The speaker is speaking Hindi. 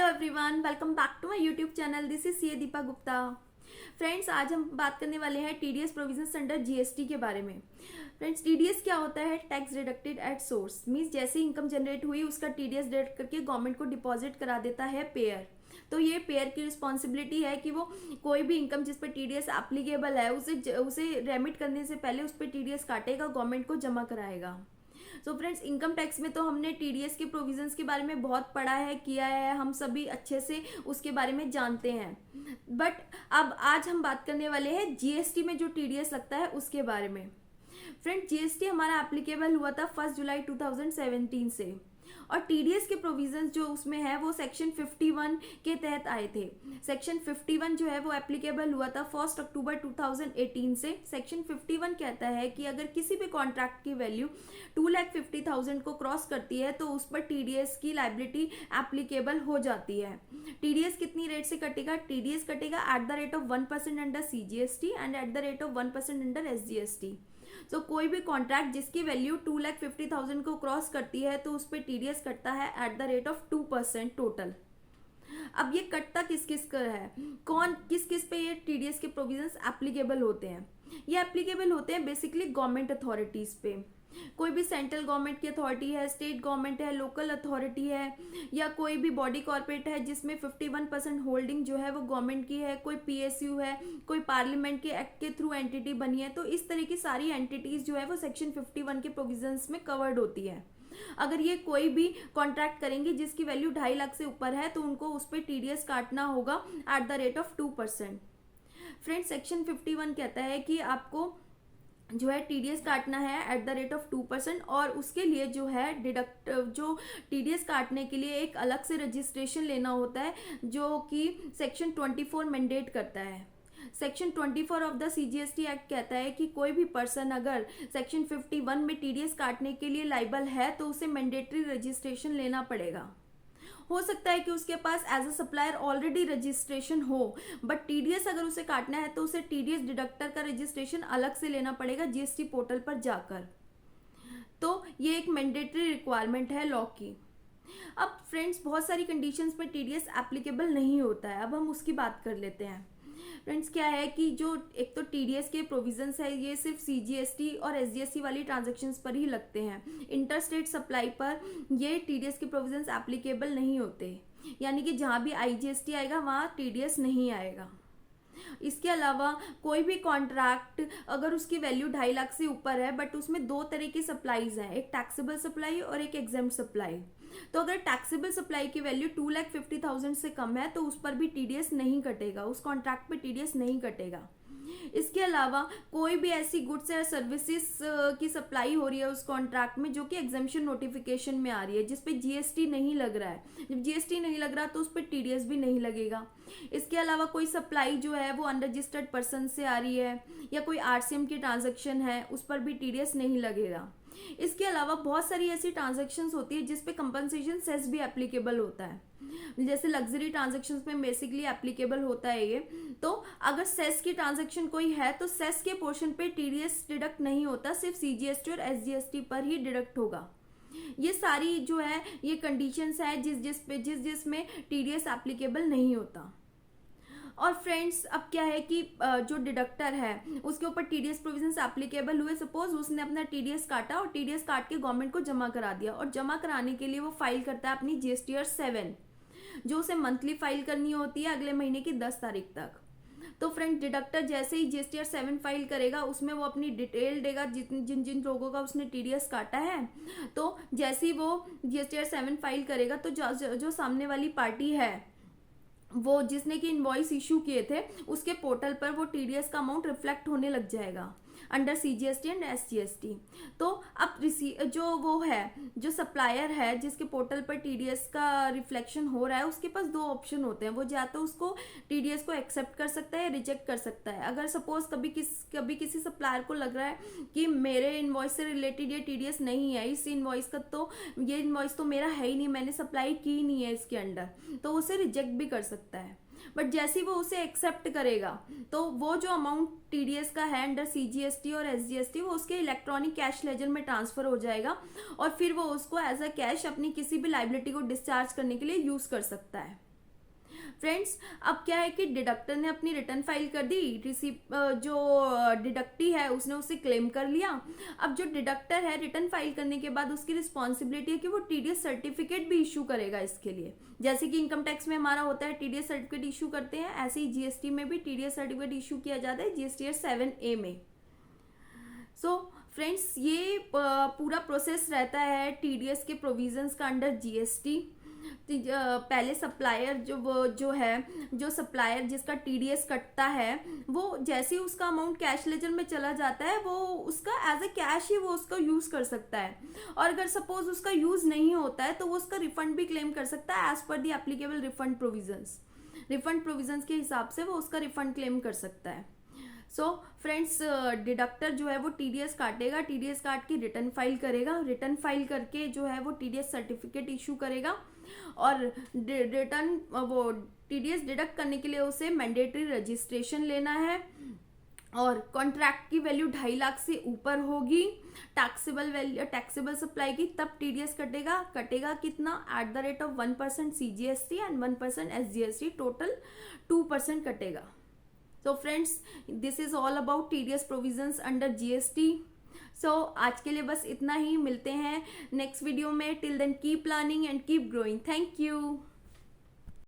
Everyone, welcome back to my YouTube channel. This is C Deepa Gupta. Friends, आज हम बात करने वाले हैं टीडीएस प्रोविजंस अंडर जीएसटी के बारे में। फ्रेंड्स, टीडीएस क्या होता है? Tax deducted at source. Means जैसे इनकम जनरेट हुई उसका टीडीएस डिडक्ट करके गवर्नमेंट को डिपॉजिट करा देता है पेयर। तो ये पेयर की रिस्पॉन्सिबिलिटी है कि वो कोई भी इनकम जिस पर टीडीएस एप्लीकेबल है उसे रेमिट करने से पहले उस पर टीडीएस काटेगा, गवर्नमेंट को जमा कराएगा। सो फ्रेंड्स, इनकम टैक्स में तो हमने टीडीएस के प्रोविजंस के बारे में बहुत पढ़ा है, किया है, हम सभी अच्छे से उसके बारे में जानते हैं। बट अब आज हम बात करने वाले हैं जीएसटी में जो टीडीएस लगता है उसके बारे में। फ्रेंड, जीएसटी हमारा एप्लीकेबल हुआ था 1 जुलाई 2017 से, और टीडीएस के प्रोविजंस जो उसमें है वो सेक्शन 51 के तहत आए थे। सेक्शन 51 जो है वो एप्लीकेबल हुआ था 1 अक्टूबर 2018 से। सेक्शन 51 कहता है कि अगर किसी भी कॉन्ट्रैक्ट की वैल्यू 2,50,000 को क्रॉस करती है तो उस पर टीडीएस की लायबिलिटी एप्लीकेबल हो जाती है। टीडीएस कितनी रेट से कटेगा? टीडीएस कटेगा at the rate of 1% under CGST and at the rate of 1% under SGST. तो कोई भी कॉन्ट्रैक्ट जिसकी वैल्यू 2,50,000 को क्रॉस करती है तो उस पर टीडीएस कटता है at the rate of 2% total. अब ये कटता किस किस का है, कौन किस किस पे ये टीडीएस के प्रोविजंस एप्लीकेबल होते हैं? ये एप्लीकेबल होते हैं बेसिकली गवर्नमेंट अथॉरिटीज पे। कोई भी सेंट्रल गवर्नमेंट की अथॉरिटी है, स्टेट गवर्नमेंट है, लोकल अथॉरिटी है, या कोई भी बॉडी कॉर्पोरेट है जिसमें 51% होल्डिंग जो है वो गवर्नमेंट की है, कोई पीएसयू है, कोई पार्लियामेंट के एक्ट के थ्रू एंटिटी बनी है, तो इस तरह की सारी एंटिटीज जो है वो सेक्शन 51 के प्रोविजंस में कवर्ड होती है। अगर ये कोई भी कॉन्ट्रैक्ट करेंगे जिसकी वैल्यू 2.5 लाख से ऊपर है तो उनको उस पर टीडीएस काटना होगा at the rate of 2%। Friend, section 51 कहता है कि आपको जो है टीडीएस काटना है एट द रेट ऑफ 2%, और उसके लिए जो है जो टीडीएस काटने के लिए एक अलग से रजिस्ट्रेशन लेना होता है जो कि सेक्शन 24 मैंडेट करता है। Section 24 of the CGST act कहता है कि कोई भी पर्सन अगर सेक्शन 51 में टीडीएस काटने के लिए लाइबल है तो उसे मैंडेटरी रजिस्ट्रेशन लेना पड़ेगा। हो सकता है कि उसके पास as a supplier already registration हो, बट टीडीएस अगर उसे काटना है तो उसे टीडीएस डिडक्टर का रजिस्ट्रेशन अलग से लेना पड़ेगा जीएसटी पोर्टल पर जाकर। तो ये एक मैंडेटरी रिक्वायरमेंट है लॉ की। अब फ्रेंड्स, बहुत सारी कंडीशंस पे टीडीएस एप्लीकेबल नहीं होता है, अब हम उसकी बात कर लेते हैं। फ्रेंड्स, क्या है कि जो एक तो टीडीएस के प्रोविजंस है ये सिर्फ सीजीएसटी और एसजीएसटी वाली ट्रांजैक्शंस पर ही लगते हैं। इंटरस्टेट सप्लाई पर ये टीडीएस के प्रोविजंस एप्लीकेबल नहीं होते, यानी कि जहाँ भी आईजीएसटी आएगा वहाँ टीडीएस नहीं आएगा। इसके अलावा कोई भी कॉन्ट्रैक्ट अगर उसकी वैल्यू 2.5 लाख से ऊपर है बट उसमें दो तरह की सप्लाईज हैं, एक टैक्सेबल सप्लाई और एक एग्जेम्प्ट सप्लाई। तो अगर टैक्सेबल सप्लाई की वैल्यू 2,50,000 से कम है तो उस पर भी टीडीएस नहीं कटेगा, उस कॉन्ट्रैक्ट पे टीडीएस नहीं कटेगा। इसके अलावा कोई भी ऐसी गुड्स या सर्विसेज की सप्लाई हो रही है उस कॉन्ट्रैक्ट में जो कि एग्जेम्पशन नोटिफिकेशन में आ रही है, जिस पे जीएसटी नहीं लग रहा है, जब जीएसटी नहीं लग रहा तो उस पर टीडीएस भी नहीं लगेगा। इसके अलावा कोई सप्लाई जो है वो अनरजिस्टर्ड पर्सन से आ रही है या कोई आरसीएम की ट्रांजैक्शन है उस पर भी टीडीएस नहीं लगेगा। इसके अलावा बहुत सारी ऐसी ट्रांजैक्शंस होती है जिसपे कंपनसेशन सेस भी एप्लीकेबल होता है, जैसे लग्जरी ट्रांजैक्शंस में बेसिकली एप्लीकेबल होता है ये। तो अगर सेस की ट्रांजैक्शन कोई है तो सेस के पोर्शन पे टीडीएस डिडक्ट नहीं होता, सिर्फ सीजीएसटी और एसजीएसटी पर ही डिडक्ट होगा। ये सारी जो है ये कंडीशंस है जिस में टीडीएस एप्लीकेबल नहीं होता। और फ्रेंड्स, अब क्या है कि जो डिडक्टर है उसके ऊपर टीडीएस प्रोविजंस एप्लीकेबल हुए। सपोज उसने अपना टीडीएस काटा और टीडीएस काट के गवर्नमेंट को जमा करा दिया, और जमा कराने के लिए वो फाइल करता है अपनी जीएसटीआर 7 जो उसे मंथली फाइल करनी होती है अगले महीने की 10 तारीख तक। तो फ्रेंड, डिडक्टर जैसे ही जीएसटीआर 7 फाइल करेगा उसमें वो अपनी डिटेल देगा जिन जिन लोगों का उसने टीडीएस काटा है। तो जैसे ही वो जीएसटीआर 7 फाइल करेगा तो जो सामने वाली पार्टी है वो जिसने कि इनवॉइस इशू किए थे उसके पोर्टल पर वो टीडीएस का अमाउंट रिफ्लेक्ट होने लग जाएगा अंडर सीजीएसटी एंड एसजीएसटी। तो अब जो वो है जो सप्लायर है जिसके पोर्टल पर टीडीएस का रिफ्लेक्शन हो रहा है उसके पास दो ऑप्शन होते हैं, वो या तो उसको टीडीएस को एक्सेप्ट कर सकता है या रिजेक्ट कर सकता है। अगर सपोज कभी किसी सप्लायर को लग रहा है कि मेरे इनवॉइस से रिलेटेड ये टीडीएस नहीं है, इस इनवॉइस का तो ये इनवॉइस तो मेरा है ही नहीं, मैंने सप्लाई की नहीं है इसके अंडर, तो उसे रिजेक्ट भी कर सकता है। बट जैसे ही वो उसे एक्सेप्ट करेगा तो वो जो अमाउंट टीडीएस का है अंडर सीजीएसटी और एसजीएसटी वो उसके इलेक्ट्रॉनिक कैश लेजर में ट्रांसफर हो जाएगा, और फिर वो उसको एज अ कैश अपनी किसी भी लायबिलिटी को डिस्चार्ज करने के लिए यूज कर सकता है। फ्रेंड्स अब क्या है कि डिडक्टर ने अपनी रिटर्न फाइल कर दी, रिसीप जो डिडक्टी है उसने उसे क्लेम कर लिया। अब जो डिडक्टर है रिटर्न फाइल करने के बाद उसकी रिस्पॉन्सिबिलिटी है कि वो टीडीएस सर्टिफिकेट भी इशू करेगा इसके लिए। जैसे कि इनकम टैक्स में हमारा होता है टीडीएस सर्टिफिकेट इशू करते हैं, ऐसे ही जीएसटी में भी टीडीएस सर्टिफिकेट इशू किया जाता है जीएसटीआर 7A में। सो फ्रेंड्स ये पूरा प्रोसेस रहता है टीडीएस के प्रोविजंस का अंडर जीएसटी। पहले सप्लायर जो सप्लायर जिसका टीडीएस कटता है, वो जैसे ही उसका अमाउंट कैश लेजर में चला जाता है वो उसका एज ए कैश ही वो उसका यूज़ कर सकता है। और अगर सपोज उसका यूज़ नहीं होता है तो वो उसका रिफंड भी क्लेम कर सकता है एज पर दी एप्लीकेबल रिफंड प्रोविजंस के हिसाब से वो उसका रिफंड क्लेम कर सकता है। सो फ्रेंड्स डिडक्टर जो है वो टीडीएस काटेगा, टीडीएस काट के रिटर्न फाइल करेगा, रिटर्न फाइल करके जो है वो टीडीएस सर्टिफिकेट इशू करेगा। और रिटर्न वो टीडीएस डिडक्ट करने के लिए उसे मैंडेटरी रजिस्ट्रेशन लेना है और कॉन्ट्रैक्ट की वैल्यू 2.5 लाख से ऊपर होगी टैक्सेबल सप्लाई की, तब टीडीएस कटेगा कितना at the rate of 1% CGST and 1% SGST, total 2% कटेगा। So friends, this is all about TDS provisions under GST. So आज के लिए बस इतना ही, मिलते हैं नेक्स्ट वीडियो में। Till then keep learning and keep growing. Thank you.